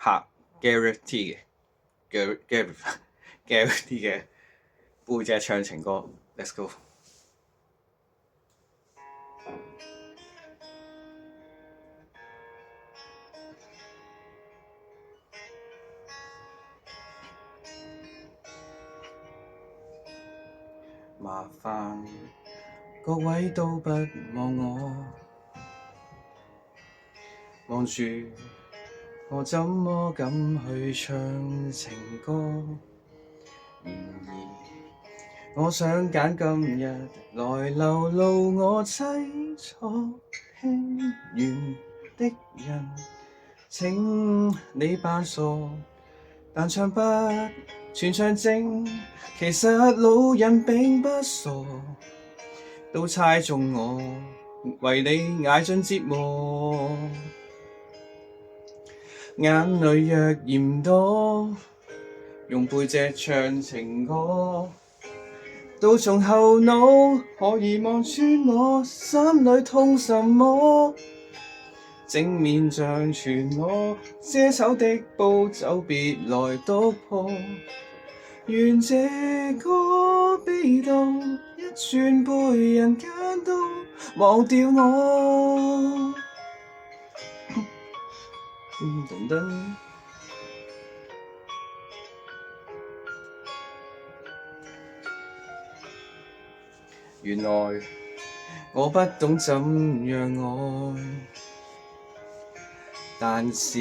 拍 Gareth.T 嘅 Gareth.T 嘅背脊唱情歌 ，Let's go。麻煩各位都不望我，望住我怎麼敢去唱情歌？然而我想揀今日來流露我凄楚輕軟的人，請你扮傻，但唱不全唱正，其實老人並不傻，都猜中我為你挨盡折磨。眼淚若嫌多，用背脊唱情歌，到從後腦可以望穿我心裏痛什麼。正面像全裸，遮醜的布就別來篤破。願這個悲動一轉背人間都忘掉我。噔噔原來我不懂怎樣愛，但是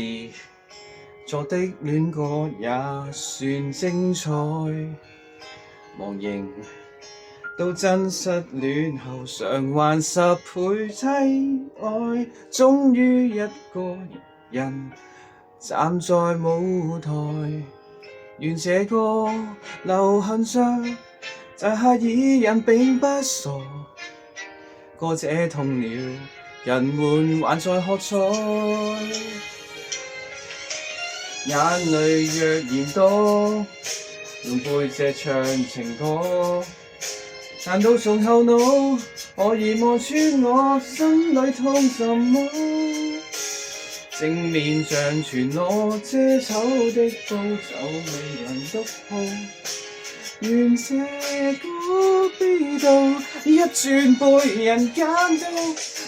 錯的戀過也算精彩。忘形到真失戀後償還10倍淒哀，終於一個人站在舞台，願這個留痕上但刻意人並不傻，歌這痛了，人們還在喝彩。眼淚若嫌多，用背脊唱情歌，難道從後腦可以望穿我心裏痛什麼？正面像全裸，遮醜的布就未能篤破。願這個悲動一轉背人間都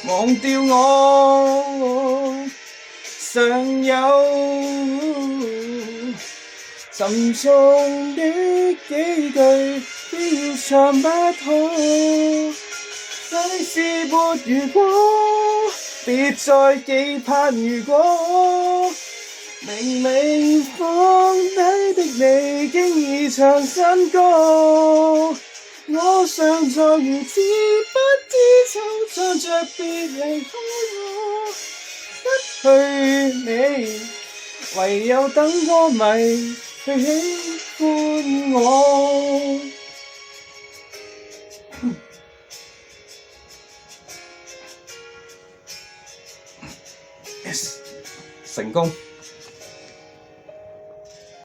忘掉我。尚有沉重的幾句非要唱不可，世事沒如果，別再期盼如果。明明放低的你經已唱新歌，我尚在如知不知醜，唱着別離開我。失去你，唯有等歌迷去喜歡我。Yes，成功。